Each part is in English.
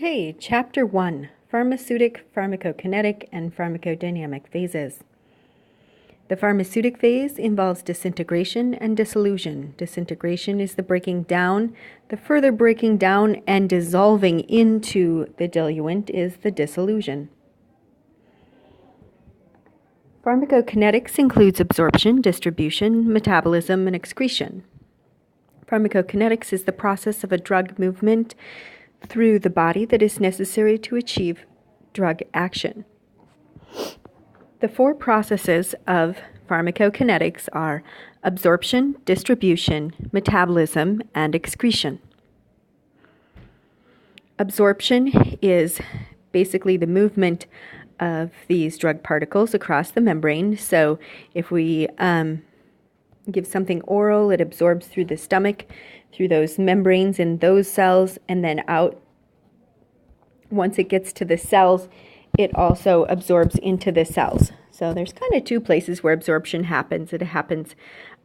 Okay, Chapter 1, Pharmaceutic, Pharmacokinetic, and Pharmacodynamic phases. The pharmaceutic phase involves disintegration and dissolution. Disintegration is the breaking down. The further breaking down and dissolving into the diluent is the dissolution. Pharmacokinetics includes absorption, distribution, metabolism, and excretion. Pharmacokinetics is the process of a drug movement through the body that is necessary to achieve drug action. The four processes of pharmacokinetics are absorption, distribution, metabolism, and excretion. Absorption is basically the movement of these drug particles across the membrane. So if we give something oral, it absorbs through the stomach, through those membranes in those cells, and then out. Once it gets to the cells, it also absorbs into the cells. So there's kind of two places where absorption happens. It happens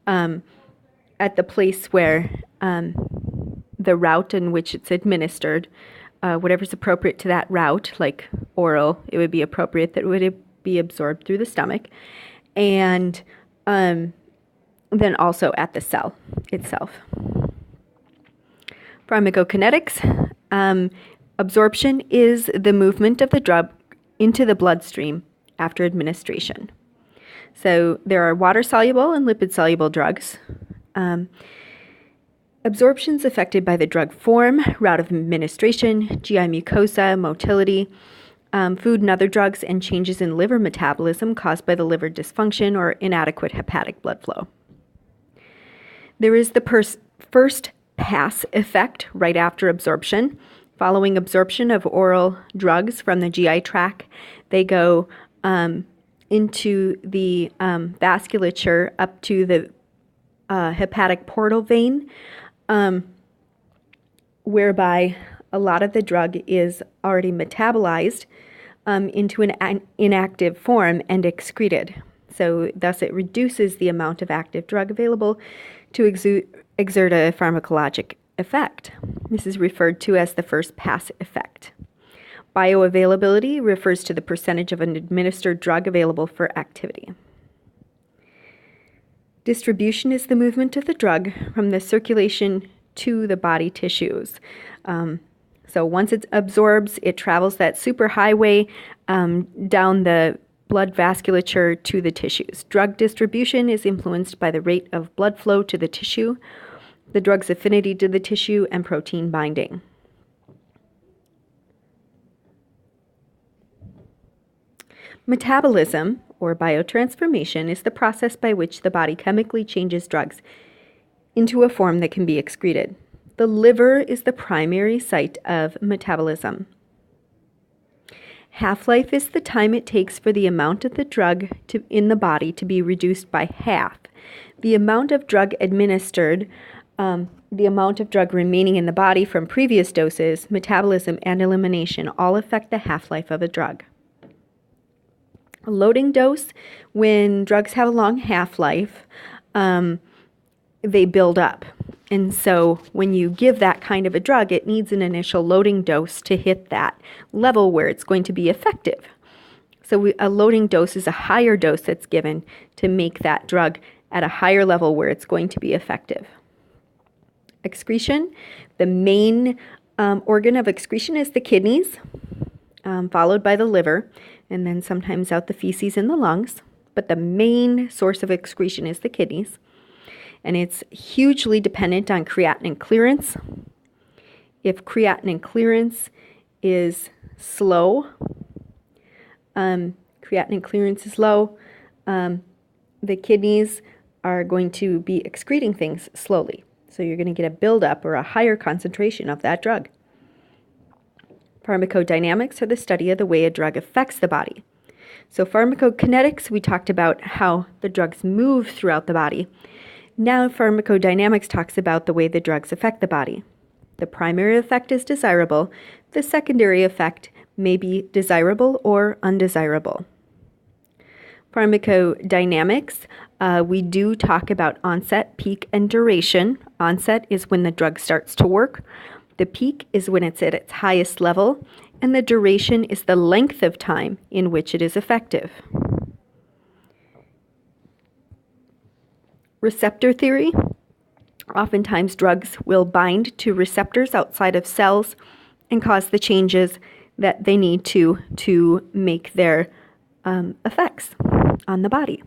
at the place where the route in which it's administered, whatever's appropriate to that route, like oral, it would be appropriate that it would be absorbed through the stomach. And then also at the cell itself. Pharmacokinetics. Absorption is the movement of the drug into the bloodstream after administration. So there are water-soluble and lipid-soluble drugs. Absorption is affected by the drug form, route of administration, GI mucosa, motility, food and other drugs, and changes in liver metabolism caused by the liver dysfunction or inadequate hepatic blood flow. There is the first pass effect right after absorption. Following absorption of oral drugs from the GI tract, they go into the vasculature up to the hepatic portal vein, whereby a lot of the drug is already metabolized into an inactive form and excreted. So thus it reduces the amount of active drug available to exert a pharmacologic effect. This is referred to as the first pass effect. Bioavailability refers to the percentage of an administered drug available for activity. Distribution is the movement of the drug from the circulation to the body tissues. So once it absorbs, it travels that superhighway down the blood vasculature to the tissues. Drug distribution is influenced by the rate of blood flow to the tissue, the drug's affinity to the tissue, and protein binding. Metabolism, or biotransformation, is the process by which the body chemically changes drugs into a form that can be excreted. The liver is the primary site of metabolism. Half-life is the time it takes for the amount of the drug in the body to be reduced by half. The amount of drug administered, the amount of drug remaining in the body from previous doses, metabolism, and elimination all affect the half-life of a drug. A loading dose, when drugs have a long half-life, they build up. And so when you give that kind of a drug, it needs an initial loading dose to hit that level where it's going to be effective. So a loading dose is a higher dose that's given to make that drug at a higher level where it's going to be effective. Excretion, the main organ of excretion is the kidneys, followed by the liver, and then sometimes out the feces and the lungs. But the main source of excretion is the kidneys. And it's hugely dependent on creatinine clearance. If creatinine clearance is slow, the kidneys are going to be excreting things slowly. So you're going to get a buildup or a higher concentration of that drug. Pharmacodynamics are the study of the way a drug affects the body. So pharmacokinetics, we talked about how the drugs move throughout the body. Now pharmacodynamics talks about the way the drugs affect the body. The primary effect is desirable. The secondary effect may be desirable or undesirable. Pharmacodynamics, we do talk about onset, peak, and duration. Onset is when the drug starts to work. The peak is when it's at its highest level, and the duration is the length of time in which it is effective. Receptor theory. Oftentimes drugs will bind to receptors outside of cells and cause the changes that they need to make their effects on the body.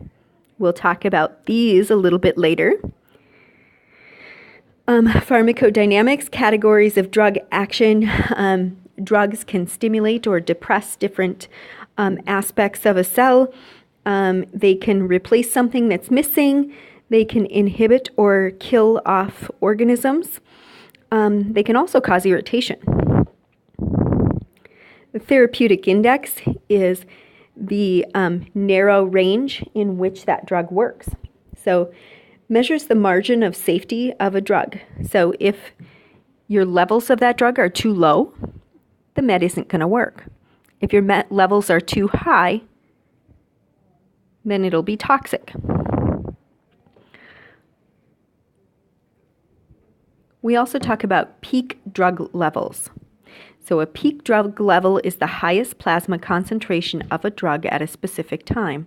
We'll talk about these a little bit later. Pharmacodynamics, categories of drug action. Drugs can stimulate or depress different aspects of a cell. They can replace something that's missing. They can inhibit or kill off organisms. They can also cause irritation. The therapeutic index is the narrow range in which that drug works. So measures the margin of safety of a drug. So if your levels of that drug are too low, the med isn't going to work. If your med levels are too high, then it'll be toxic. We also talk about peak drug levels. So a peak drug level is the highest plasma concentration of a drug at a specific time.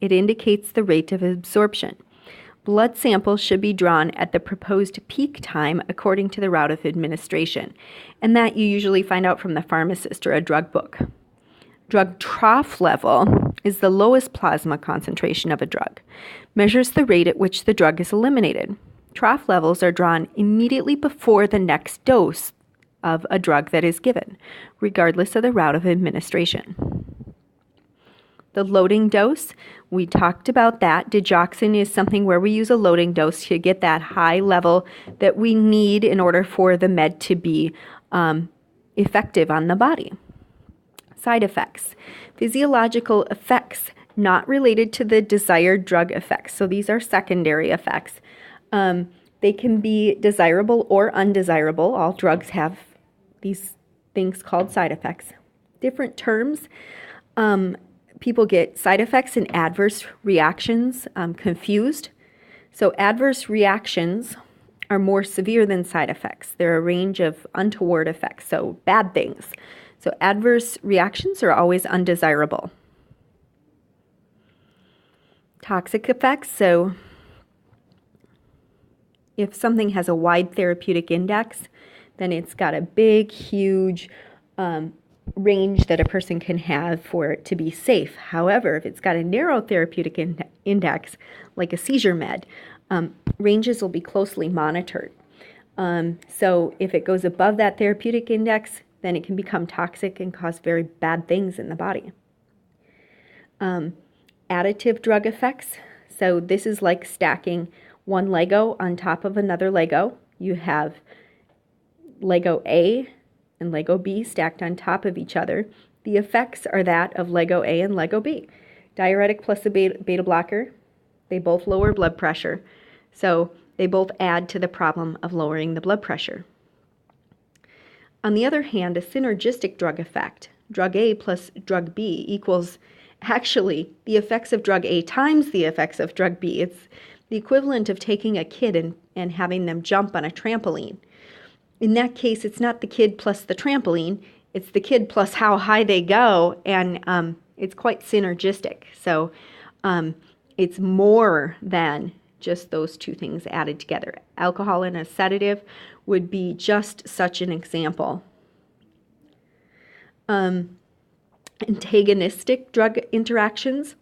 It indicates the rate of absorption. Blood samples should be drawn at the proposed peak time according to the route of administration, and that you usually find out from the pharmacist or a drug book. Drug trough level is the lowest plasma concentration of a drug, measures the rate at which the drug is eliminated. Trough levels are drawn immediately before the next dose of a drug that is given, regardless of the route of administration. The loading dose, we talked about that. Digoxin is something where we use a loading dose to get that high level that we need in order for the med to be effective on the body. Side effects. Physiological effects not related to the desired drug effects. So these are secondary effects. They can be desirable or undesirable. All drugs have these things called side effects. Different terms. People get side effects and adverse reactions confused. So adverse reactions are more severe than side effects. They're a range of untoward effects, so bad things. So adverse reactions are always undesirable. Toxic effects, so if something has a wide therapeutic index, then it's got a big, huge range that a person can have for it to be safe. However, if it's got a narrow therapeutic index, like a seizure med, ranges will be closely monitored. So if it goes above that therapeutic index, then it can become toxic and cause very bad things in the body. Additive drug effects. So this is like stacking one Lego on top of another Lego. You have Lego A and Lego B stacked on top of each other. The effects are that of Lego A and Lego B. Diuretic plus a beta blocker, they both lower blood pressure. So they both add to the problem of lowering the blood pressure. On the other hand, a synergistic drug effect, drug A plus drug B equals actually the effects of drug A times the effects of drug B. It's the equivalent of taking a kid and having them jump on a trampoline. In that case, it's not the kid plus the trampoline, it's the kid plus how high they go, and it's quite synergistic. So it's more than just those two things added together. Alcohol and a sedative would be just such an example. Antagonistic drug interactions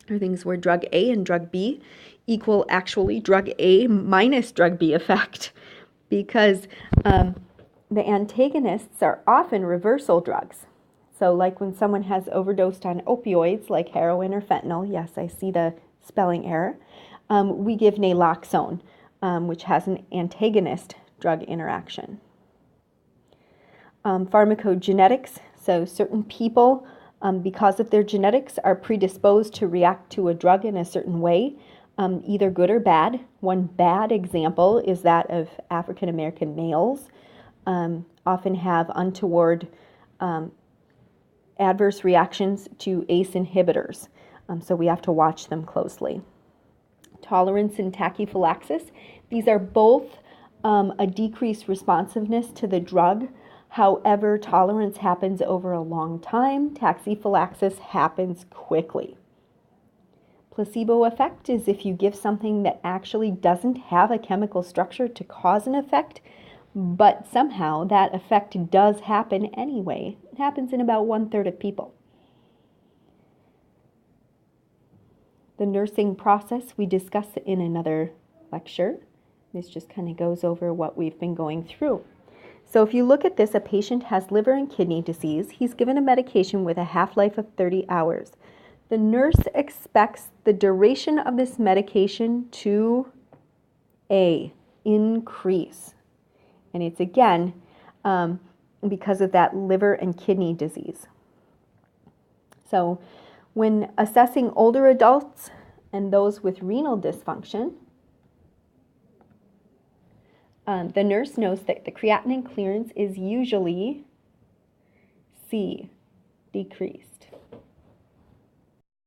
are things where drug A and drug B equal actually drug A minus drug B effect, because the antagonists are often reversal drugs. So like when someone has overdosed on opioids like heroin or fentanyl, yes, I see the spelling error, we give naloxone, which has an antagonist drug interaction. Pharmacogenetics, so certain people, because of their genetics, are predisposed to react to a drug in a certain way, either good or bad. One bad example is that of African American males often have untoward adverse reactions to ACE inhibitors, so we have to watch them closely. Tolerance and tachyphylaxis, these are both a decreased responsiveness to the drug. However, tolerance happens over a long time. Tachyphylaxis happens quickly. Placebo effect is if you give something that actually doesn't have a chemical structure to cause an effect, but somehow that effect does happen anyway. It happens in about 1/3 of people. The nursing process we discuss in another lecture. This just kind of goes over what we've been going through. So if you look at this, a patient has liver and kidney disease. He's given a medication with a half-life of 30 hours. The nurse expects the duration of this medication to increase. And it's again because of that liver and kidney disease. So when assessing older adults and those with renal dysfunction, the nurse knows that the creatinine clearance is usually C, decrease.